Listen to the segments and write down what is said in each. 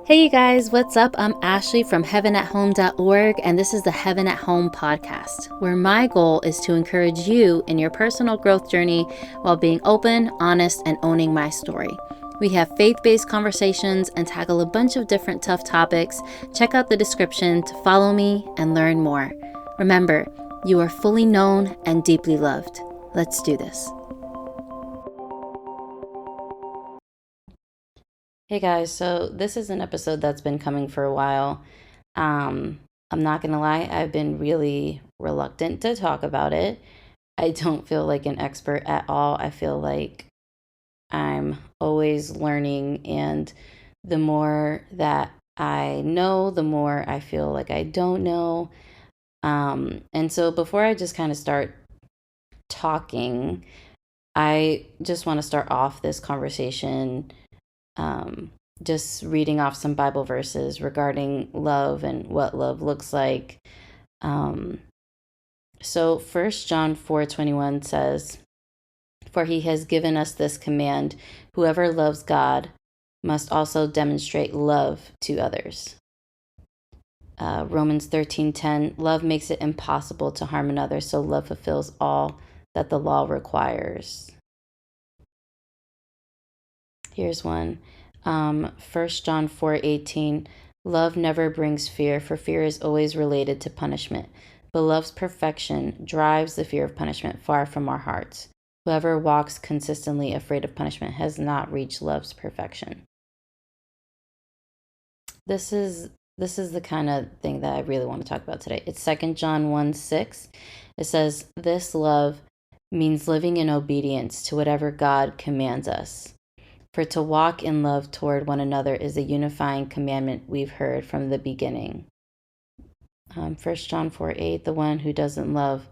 Hey you guys, what's up? I'm Ashley from heavenathome.org, and this is the Heaven at Home podcast, where my goal is to encourage you in your personal growth journey while being open, honest, and owning my story. We have faith-based conversations and tackle a bunch of different tough topics. Check out the description to follow me and learn more. Remember, you are fully known and deeply loved. Let's do this. Hey guys, so this is an episode that's been coming for a while. I'm not gonna lie, I've been really reluctant to talk about it. I don't feel like an expert at all. I feel like I'm always learning, and the more that I know, the more I feel like I don't know. And so before I just kind of start talking, I just want to start off this conversation um, just reading off some Bible verses regarding love and what love looks like. Um, so 1 John 4:21 says, "For he has given us this command, whoever loves God must also demonstrate love to others." Romans 13:10, "Love makes it impossible to harm another, so love fulfills all that the law requires." Here's one. 1 John 4:18. Love never brings fear, for fear is always related to punishment. But love's perfection drives the fear of punishment far from our hearts. Whoever walks consistently afraid of punishment has not reached love's perfection. This is the kind of thing that I really want to talk about today. It's 2 John 1:6. It says, "This love means living in obedience to whatever God commands us. For to walk in love toward one another is a unifying commandment we've heard from the beginning." 1 John 4:8, "The one who doesn't love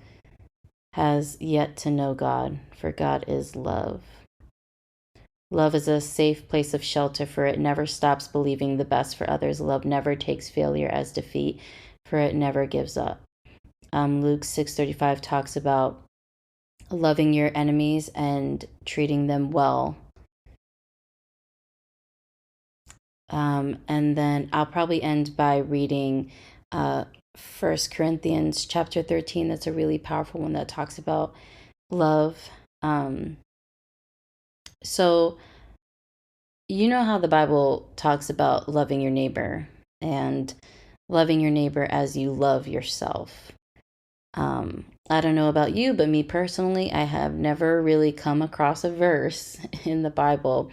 has yet to know God, for God is love." Love is a safe place of shelter, for it never stops believing the best for others. Love never takes failure as defeat, for it never gives up. Luke 6:35 talks about loving your enemies and treating them well. And then I'll probably end by reading 1 Corinthians chapter 13. That's a really powerful one that talks about love. So, you know how the Bible talks about loving your neighbor and loving your neighbor as you love yourself. I don't know about you, but me personally, I have never really come across a verse in the Bible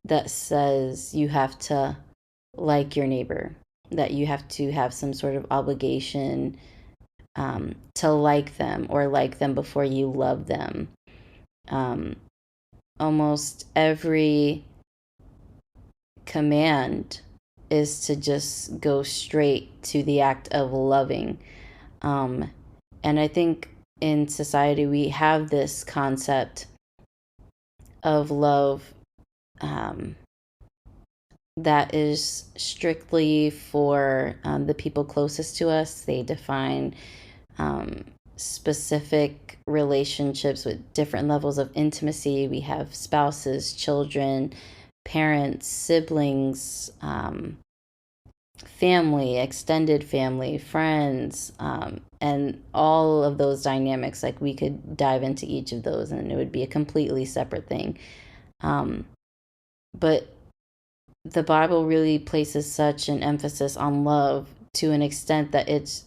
that says you have to like your neighbor, that you have to have some sort of obligation to like them or like them before you love them. Um, Almost every command is to just go straight to the act of loving. And I think in society we have this concept of love um, that is strictly for the people closest to us. They define specific relationships with different levels of intimacy. We have spouses, children, parents, siblings, family, extended family, friends, and all of those dynamics. Like, we could dive into each of those and it would be a completely separate thing. But the Bible really places such an emphasis on love to an extent that it's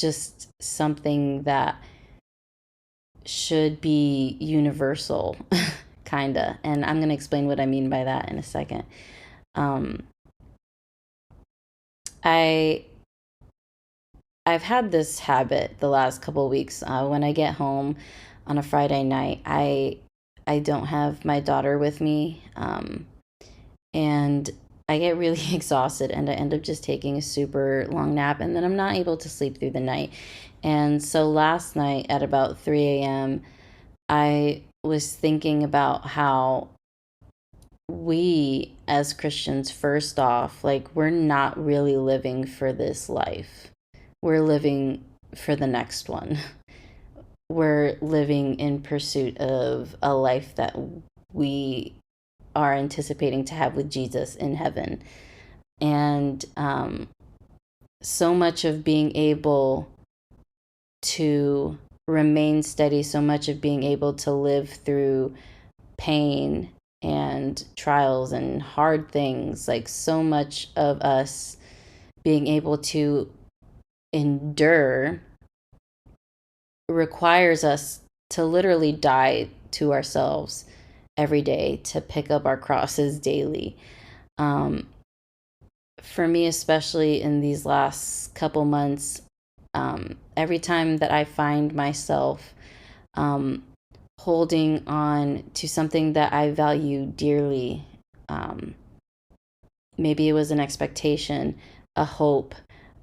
just something that should be universal, kinda. And I'm gonna explain what I mean by that in a second. Um, I I've had this habit the last couple of weeks. When I get home on a Friday night, I don't have my daughter with me, and I get really exhausted, and I end up just taking a super long nap, and then I'm not able to sleep through the night. And so last night at about 3 a.m., I was thinking about how we as Christians, first off, like, we're not really living for this life. We're living for the next one. We're living in pursuit of a life that we are anticipating to have with Jesus in heaven. And so much of being able to remain steady, so much of being able to live through pain and trials and hard things, like so much of us being able to endure requires us to literally die to ourselves every day, to pick up our crosses daily. Um, for me, especially in these last couple months, every time that I find myself um, holding on to something that I value dearly, um, maybe it was an expectation, a hope,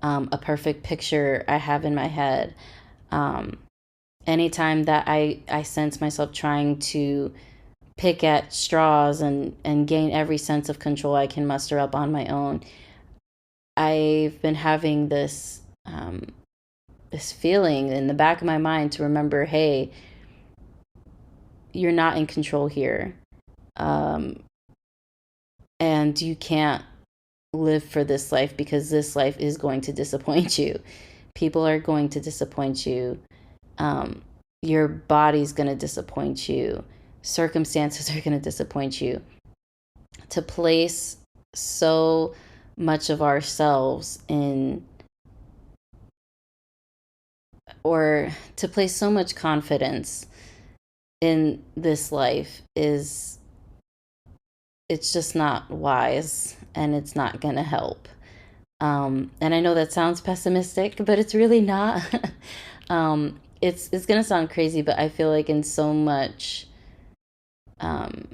a perfect picture I have in my head. Um, anytime that I sense myself trying to pick at straws and gain every sense of control I can muster up on my own, I've been having this feeling in the back of my mind to remember, hey, you're not in control here, um, and you can't live for this life because this life is going to disappoint you. People are going to disappoint you. Um, your body's going to disappoint you. Circumstances are going to disappoint you. To place so much of ourselves in, or to place so much confidence in this life is, it's just not wise, and it's not going to help. And I know that sounds pessimistic, but it's really not. It's going to sound crazy, but I feel like in so much um,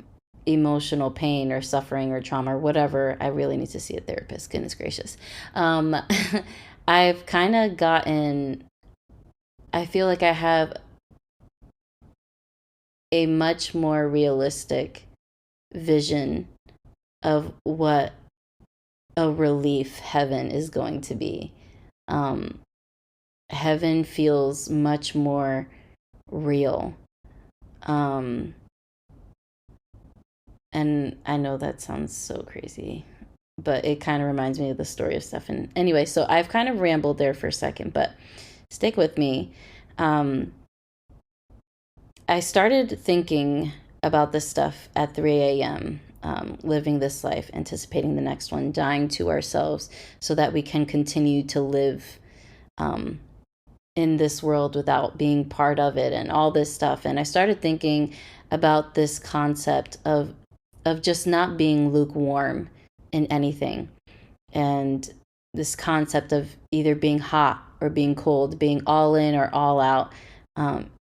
emotional pain or suffering or trauma or whatever, I really need to see a therapist. Goodness gracious. Um, I've kind of gotten, I feel like I have a much more realistic vision of what a relief heaven is going to be. Um, heaven feels much more real. Um, and I know that sounds so crazy, but it kind of reminds me of the story of Stefan. Anyway, so I've kind of rambled there for a second, but stick with me. Um, I started thinking about this stuff at 3 a.m., living this life, anticipating the next one, dying to ourselves so that we can continue to live um, in this world without being part of it and all this stuff. And I started thinking about this concept of just not being lukewarm in anything, and this concept of either being hot or being cold, being all in or all out,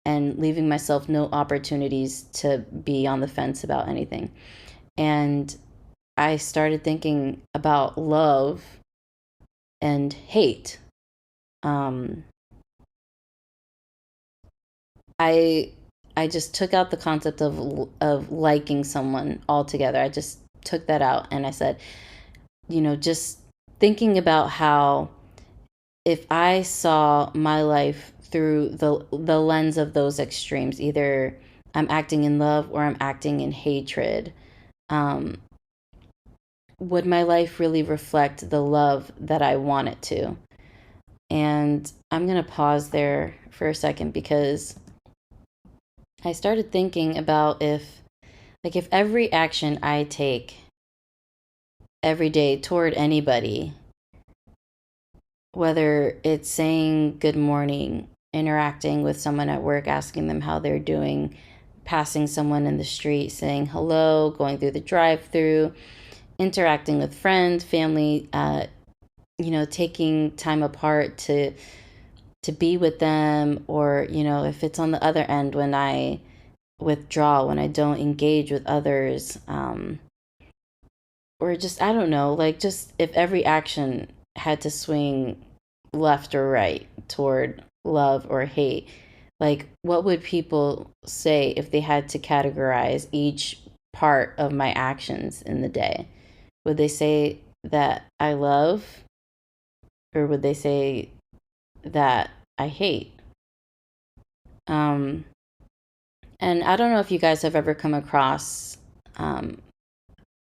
and leaving myself no opportunities to be on the fence about anything. And I started thinking about love and hate. Um, I I just took out the concept of liking someone altogether. I just took that out, and I said, just thinking about how if I saw my life through the lens of those extremes, either I'm acting in love or I'm acting in hatred, um, would my life really reflect the love that I want it to? And I'm gonna pause there for a second because I started thinking about if every action I take every day toward anybody, whether it's saying good morning, interacting with someone at work, asking them how they're doing, passing someone in the street, saying hello, going through the drive-through, interacting with friends, family, taking time apart to be with them, or if it's on the other end when I withdraw, when I don't engage with others, or just, I don't know, like, just if every action had to swing left or right toward love or hate, like, what would people say if they had to categorize each part of my actions in the day? Would they say that I love, or would they say that I hate? Um, and I don't know if you guys have ever come across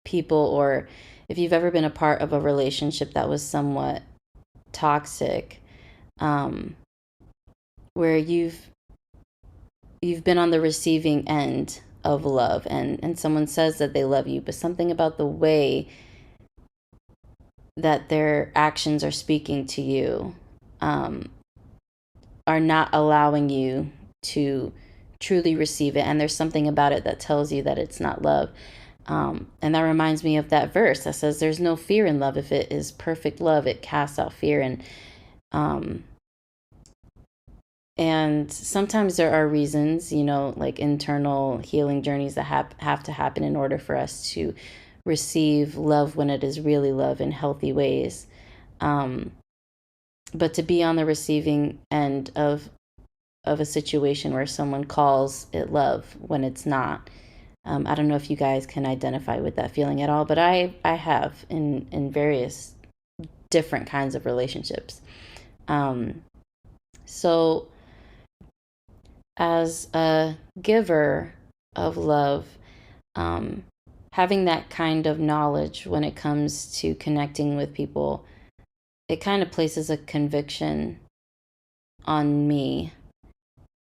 people, or if you've ever been a part of a relationship that was somewhat toxic, um, where you've been on the receiving end of love, and someone says that they love you, but something about the way that their actions are speaking to you um, are not allowing you to truly receive it. And there's something about it that tells you that it's not love. And that reminds me of that verse that says, "There's no fear in love. If it is perfect love, it casts out fear." Um, and sometimes there are reasons, like internal healing journeys that have to happen in order for us to receive love when it is really love in healthy ways. Um, but to be on the receiving end of a situation where someone calls it love when it's not. I don't know if you guys can identify with that feeling at all, but I have in various different kinds of relationships. So as a giver of love, um, having that kind of knowledge when it comes to connecting with people, it kind of places a conviction on me,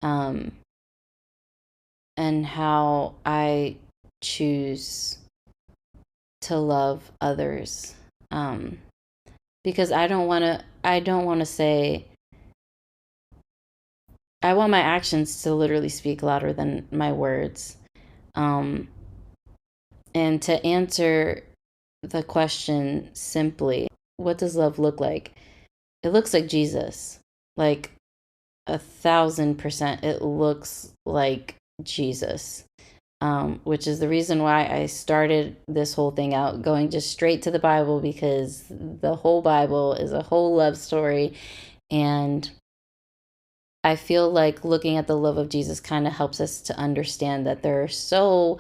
um, and how I choose to love others. Um, because I don't want to say, I want my actions to literally speak louder than my words. Um, and to answer the question simply, what does love look like? It looks like Jesus. Like 1,000%, it looks like Jesus. Which is the reason why I started this whole thing out going just straight to the Bible, because the whole Bible is a whole love story. And I feel like looking at the love of Jesus kind of helps us to understand that there are so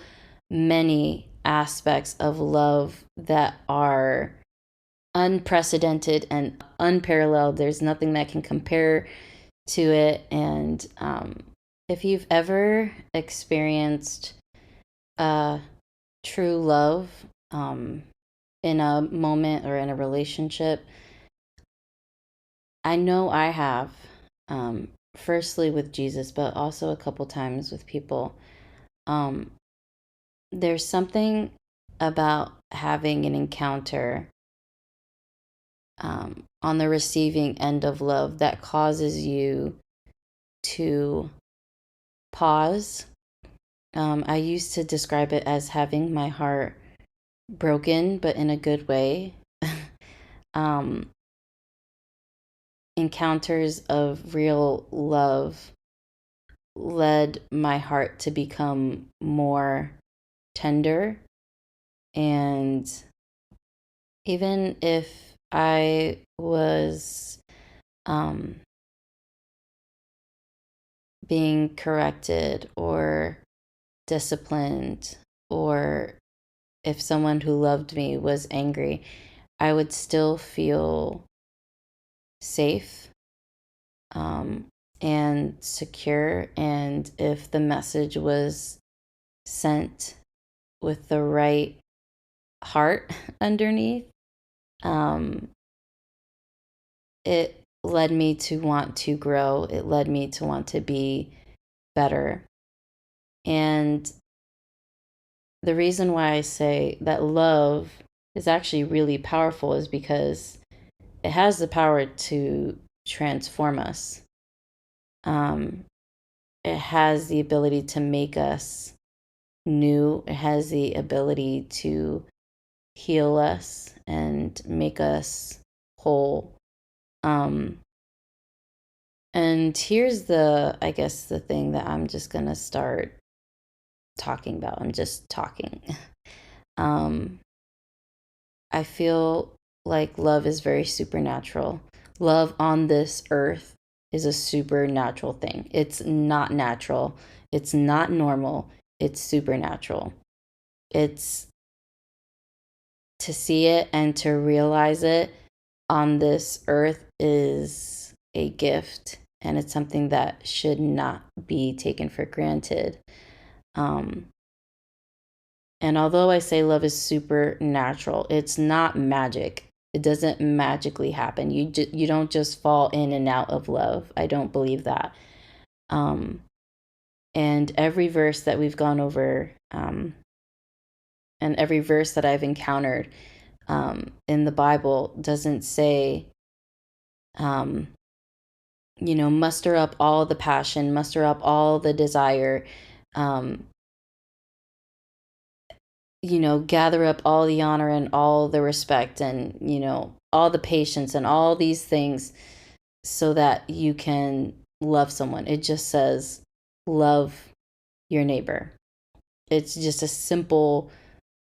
many aspects of love that are unprecedented and unparalleled. There's nothing that can compare to it. And if you've ever experienced true love in a moment or in a relationship, I know I have. Firstly with Jesus, but also a couple times with people. Um, there's something about having an encounter on the receiving end of love that causes you to pause. I used to describe it as having my heart broken, but in a good way. um, Encounters of real love led my heart to become more tender. And even if I was um, being corrected or disciplined, or if someone who loved me was angry, I would still feel safe, um, and secure. And if the message was sent with the right heart underneath, um, it led me to want to grow. It led me to want to be better. And the reason why I say that love is actually really powerful is because it has the power to transform us. Um, it has the ability to make us new. It has the ability to heal us and make us whole. Um, and here's I guess, the thing that I'm just going to start talking about. I'm just talking. um, I feel like love is very supernatural. Love on this earth is a supernatural thing. It's not natural. It's not normal. It's supernatural. It's to see it and to realize it on this earth is a gift, and it's something that should not be taken for granted. Um, And although I say love is supernatural, it's not magic. It doesn't magically happen. You don't just fall in and out of love. I don't believe that. Um, and every verse that we've gone over, and every verse that I've encountered in the Bible doesn't say, um, muster up all the passion, muster up all the desire, um, gather up all the honor and all the respect and, all the patience and all these things so that you can love someone. It just says, love your neighbor. It's just a simple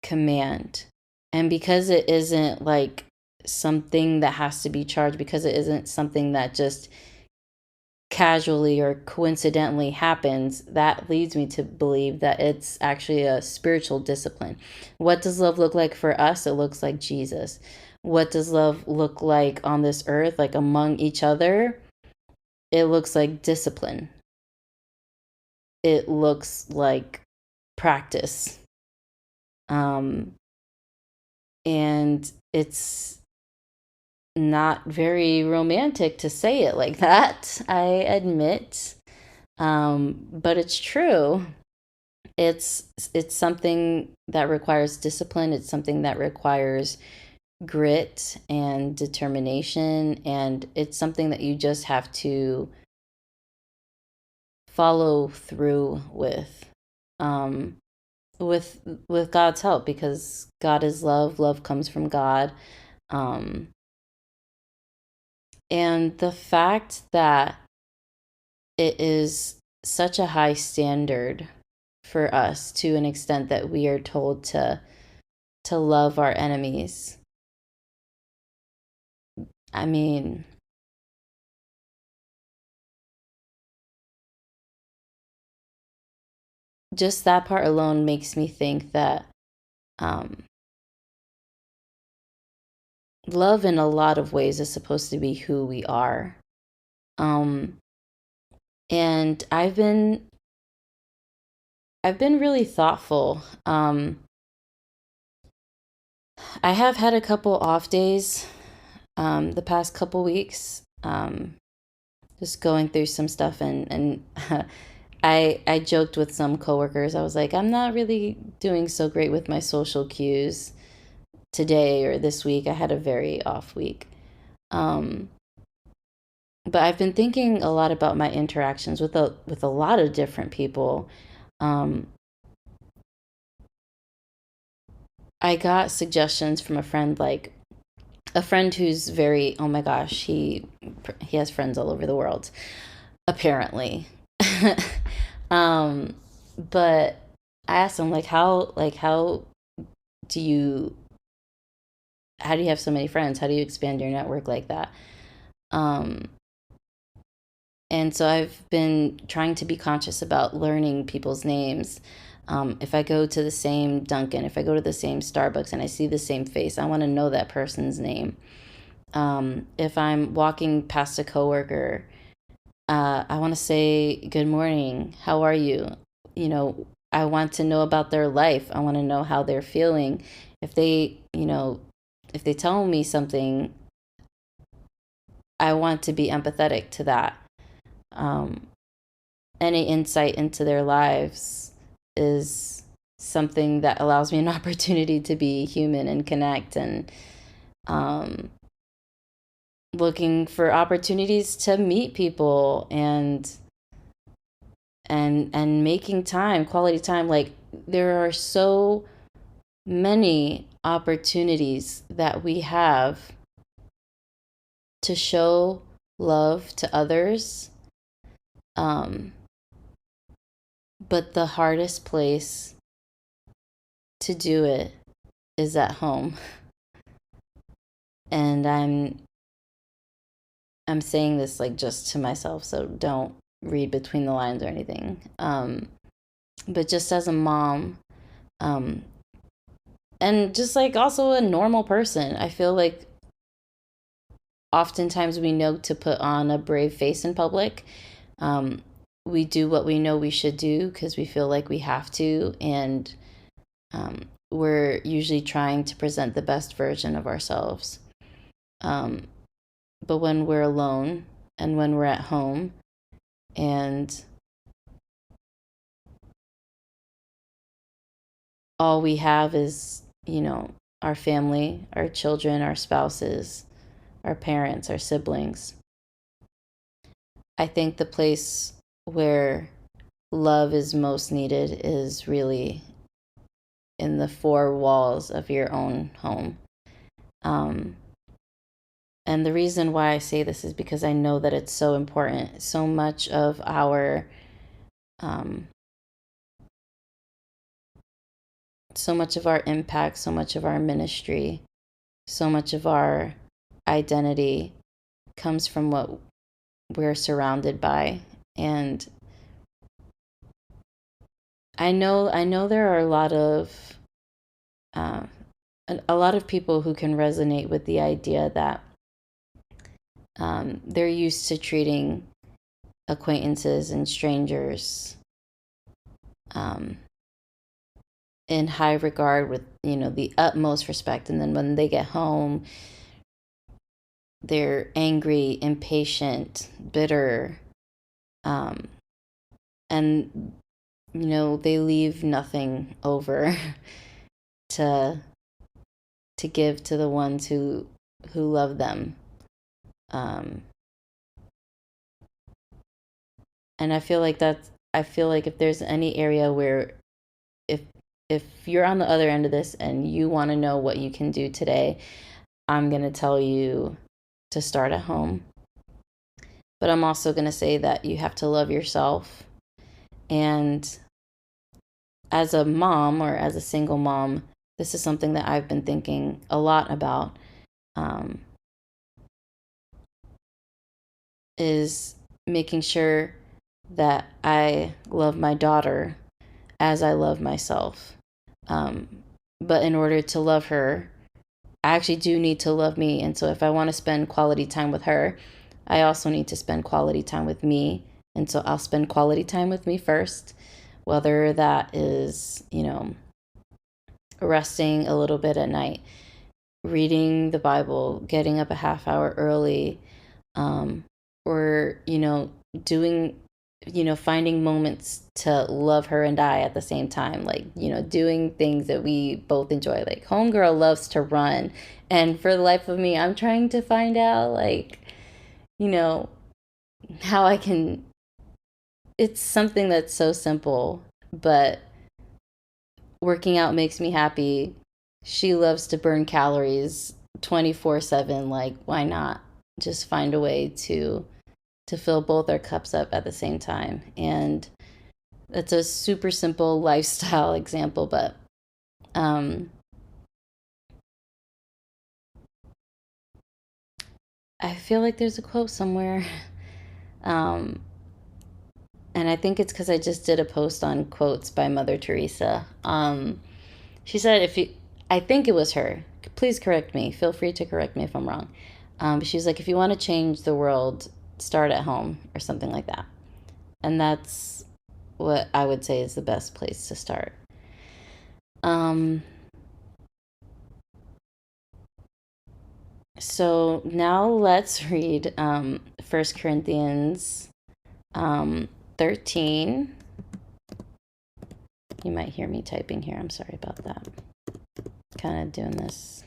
command. And because it isn't like something that has to be charged, because it isn't something that just casually or coincidentally happens, that leads me to believe that it's actually a spiritual discipline. What does love look like for us? It looks like Jesus. What does love look like on this earth, like among each other? It looks like discipline. It looks like practice. And it's not very romantic to say it like that, I admit. But it's true. It's something that requires discipline. It's something that requires grit and determination, and it's something that you just have to follow through with. Um, with God's help, because God is love. Love comes from God. Um, and the fact that it is such a high standard for us, to an extent that we are told to love our enemies. I mean, just that part alone makes me think that um, love in a lot of ways is supposed to be who we are. Um, and I've been really thoughtful. I have had a couple off days the past couple weeks, just going through some stuff, and I joked with some coworkers. I was like, I'm not really doing so great with my social cues today or this week. I had a very off week. Um, but I've been thinking a lot about my interactions with a lot of different people. Um, I got suggestions from a friend who's very, oh my gosh, he has friends all over the world, apparently. um, but I asked him, do you how do you have so many friends? How do you expand your network like that? Um, and so I've been trying to be conscious about learning people's names. If I go to the same Dunkin', if I go to the same Starbucks and I see the same face, I want to know that person's name. If I'm walking past a coworker, I want to say, good morning, how are you? I want to know about their life. I want to know how they're feeling. If if they tell me something, I want to be empathetic to that. Um, any insight into their lives is something that allows me an opportunity to be human and connect, and um, looking for opportunities to meet people, and making time, quality time. Like, there are so many opportunities that we have to show love to others. Um, but the hardest place to do it is at home. And I'm saying this like just to myself, so don't read between the lines or anything. But just as a mom, um, and just like also a normal person, I feel like oftentimes we know to put on a brave face in public. Um, we do what we know we should do because we feel like we have to, and We're usually trying to present the best version of ourselves. But when we're alone and when we're at home and all we have is, our family, our children, our spouses, our parents, our siblings, I think the place where love is most needed is really in the four walls of your own home. Um, and the reason why I say this is because I know that it's so important. So much of um, our impact, so much of our ministry, so much of our identity comes from what we're surrounded by. And I know there are uh, a lot of people who can resonate with the idea that they're used to treating acquaintances and strangers um, in high regard with the utmost respect, and then when they get home, they're angry, impatient, bitter, um, and they leave nothing over to give to the ones who love them. Um, and I feel like if there's any area where if if you're on the other end of this and you want to know what you can do today, I'm going to tell you to start at home. But I'm also going to say that you have to love yourself. And as a mom or as a single mom, this is something that I've been thinking a lot about. Um, is making sure that I love my daughter as I love myself. Um, but in order to love her, I actually do need to love me. And so if I want to spend quality time with her, I also need to spend quality time with me. And so I'll spend quality time with me first, whether that is, resting a little bit at night, reading the Bible, getting up a half hour early, um, or, doing, finding moments to love her and I at the same time, like, doing things that we both enjoy. Like, Homegirl loves to run. And for the life of me, I'm trying to find out, like, you know, how I can. It's something that's so simple, but working out makes me happy. She loves to burn calories 24/7. Like, why not just find a way to fill both our cups up at the same time? And it's a super simple lifestyle example, but um, I feel like there's a quote somewhere. Um, and I think it's because I just did a post on quotes by Mother Teresa. She said, if you, I think it was her, please correct me. Feel free to correct me if I'm wrong. But she was like, if you want to change the world, start at home or something like that. And that's what I would say is the best place to start. Um, so now let's read 1 Corinthians 13. You might hear me typing here. I'm sorry about that. Kind of doing this.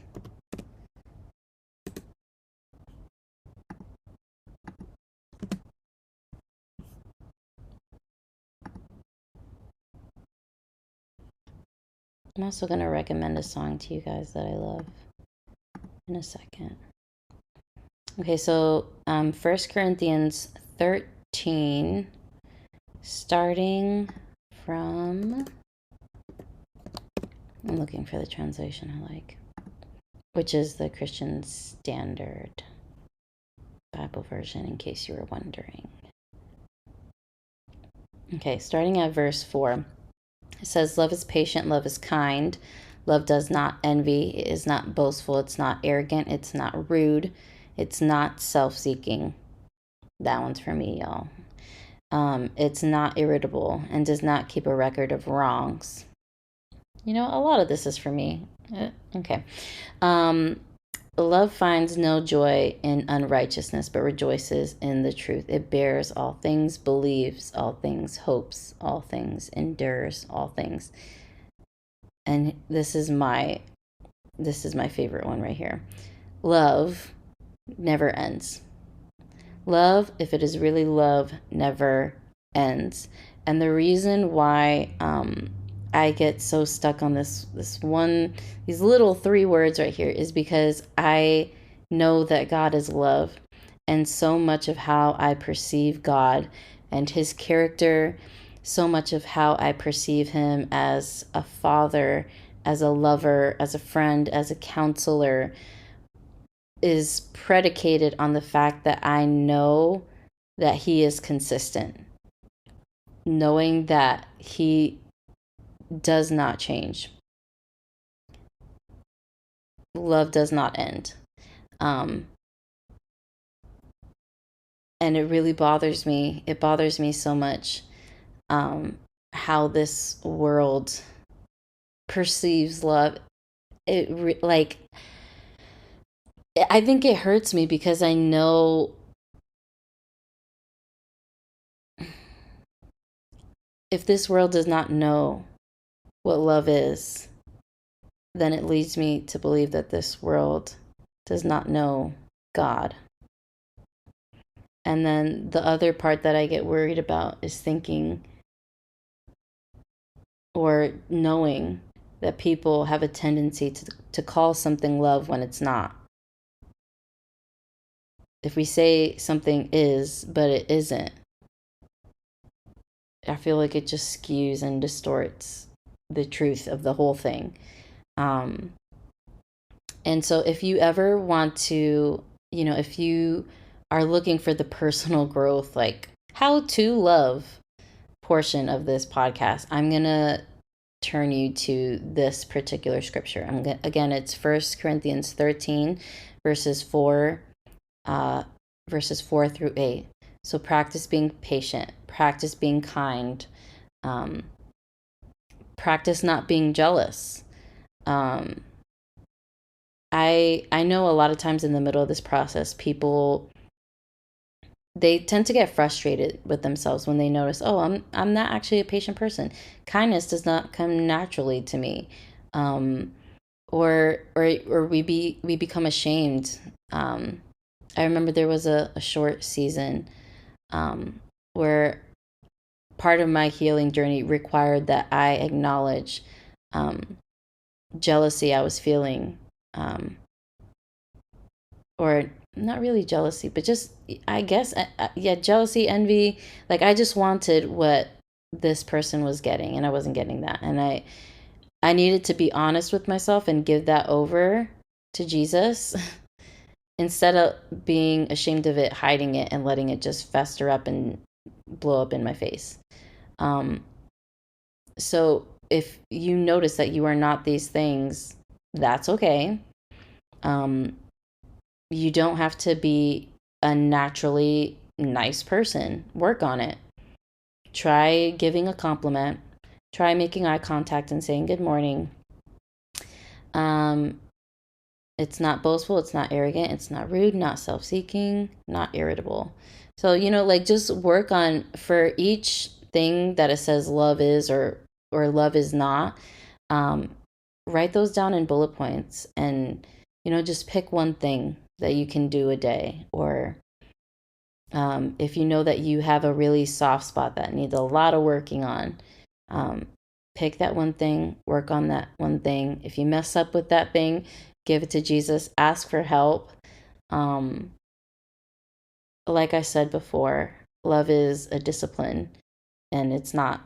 I'm also going to recommend a song to you guys that I love in a second. Okay, so 1 Corinthians 13, starting from, I'm looking for the translation I like, which is the Christian Standard Bible version, in case you were wondering. Okay, starting at verse 4, it says, love is patient, love is kind, love does not envy, it is not boastful, it's not arrogant, it's not rude, it's not self-seeking. That one's for me, y'all. It's not irritable and does not keep a record of wrongs. A lot of this is for me. Okay. Um, Love finds no joy in unrighteousness, but rejoices in the truth. It bears all things, believes all things, hopes all things, endures all things. And this is my favorite one right here. Love never ends. Love, if it is really love, never ends. And the reason why I get so stuck on these little three words right here is because I know that God is love. And so much of how I perceive God and his character, so much of how I perceive him as a father, as a lover, as a friend, as a counselor, is predicated on the fact that I know that he is consistent, knowing that he does not change. Love does not end. Um, and it really bothers me. It bothers me so much how this world perceives love. Like, I think it hurts me because I know if this world does not know what love is, then it leads me to believe that this world does not know God. And then the other part that I get worried about is thinking or knowing that people have a tendency to call something love when it's not. If we say something is, but it isn't, I feel like it just skews and distorts the truth of the whole thing. Um, and so if you ever want to, if you are looking for the personal growth, like how to love portion of this podcast, I'm going to turn you to this particular scripture. Again, it's First Corinthians 13, verses 4, verses 4 through 8. So practice being patient, practice being kind, um, practice not being jealous. I know a lot of times in the middle of this process, people, they tend to get frustrated with themselves when they notice, oh, I'm not actually a patient person. Kindness does not come naturally to me. Or we become ashamed. I remember there was a short season where part of my healing journey required that I acknowledge jealousy I was feeling, or not really jealousy, but just, I guess, yeah, jealousy, envy. Like, I just wanted what this person was getting, and I wasn't getting that. And I needed to be honest with myself and give that over to Jesus instead of being ashamed of it, hiding it, and letting it just fester up and blow up in my face. Um, so if you notice that you are not these things, that's okay. You don't have to be a naturally nice person. Work on it. Try giving a compliment. Try making eye contact and saying good morning. Um, it's not boastful. It's not arrogant. It's not rude. Not self-seeking. Not irritable. So like, just work on, for each thing that it says love is, or love is not. Um, Write those down in bullet points, and just pick one thing that you can do a day. Or if you know that you have a really soft spot that needs a lot of working on, um, pick that one thing, work on that one thing. If you mess up with that thing, give it to Jesus, ask for help. um, like I said before, love is a discipline, and it's not,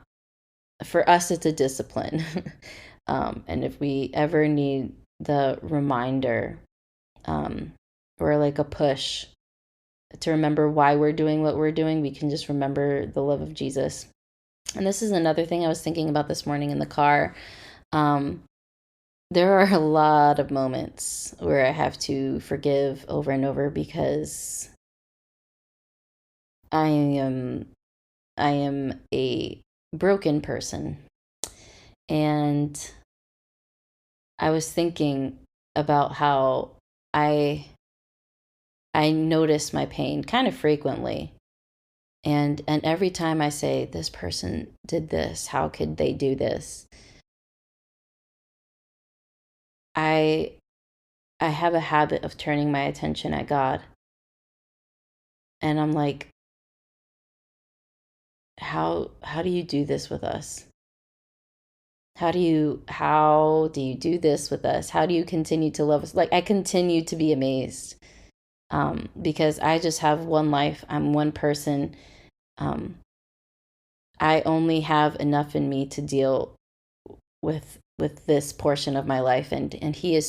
for us, it's a discipline. And if we ever need the reminder, um, or like a push to remember why we're doing what we're doing, we can just remember the love of Jesus. And this is another thing I was thinking about this morning in the car. Um, there are a lot of moments where I have to forgive over and over because I am I am a broken person. And I was thinking about how I notice my pain kind of frequently. And every time I say, this person did this, how could they do this? I have a habit of turning my attention at God. And I'm like, how do you do this with us? How do you do this with us? How do you continue to love us? Like, I continue to be amazed. Because I just have one life. I'm one person. I only have enough in me to deal with this portion of my life, and he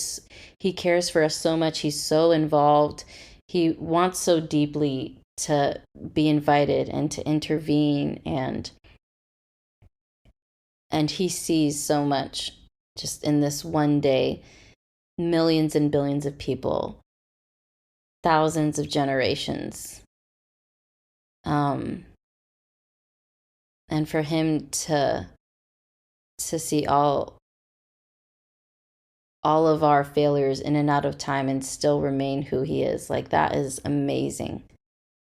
cares for us so much. He's so involved. He wants so deeply to be invited and to intervene, and he sees so much just in this one day, millions and billions of people, thousands of generations. And for him to see all of our failures in and out of time and still remain who he is, like, that is amazing.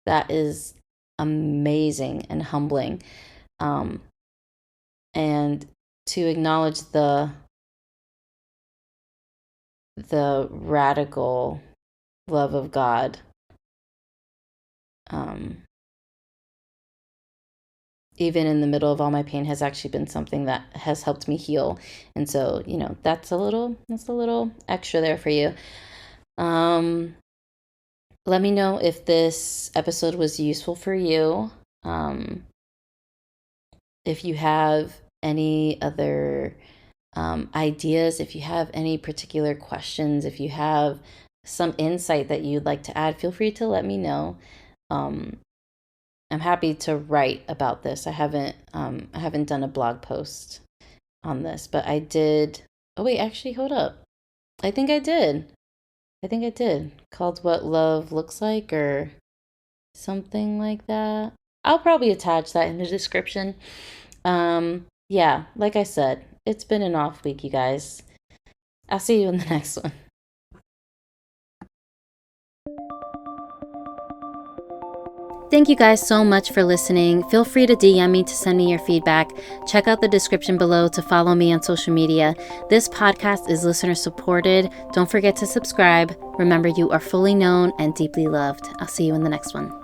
That is amazing and humbling. And to acknowledge the radical love of God, even in the middle of all my pain, has actually been something that has helped me heal. And so, that's a little extra there for you. Let me know if this episode was useful for you. If you have any other ideas, if you have any particular questions, if you have some insight that you'd like to add, feel free to let me know. I'm happy to write about this. I haven't done a blog post on this, but I did. Oh wait, actually, hold up. I think I did. Called What Love Looks Like, or something like that. I'll probably attach that in the description. Yeah, like I said, it's been an off week, you guys. I'll see you in the next one. Thank you guys so much for listening. Feel free to DM me to send me your feedback. Check out the description below to follow me on social media. This podcast is listener supported. Don't forget to subscribe. Remember, you are fully known and deeply loved. I'll see you in the next one.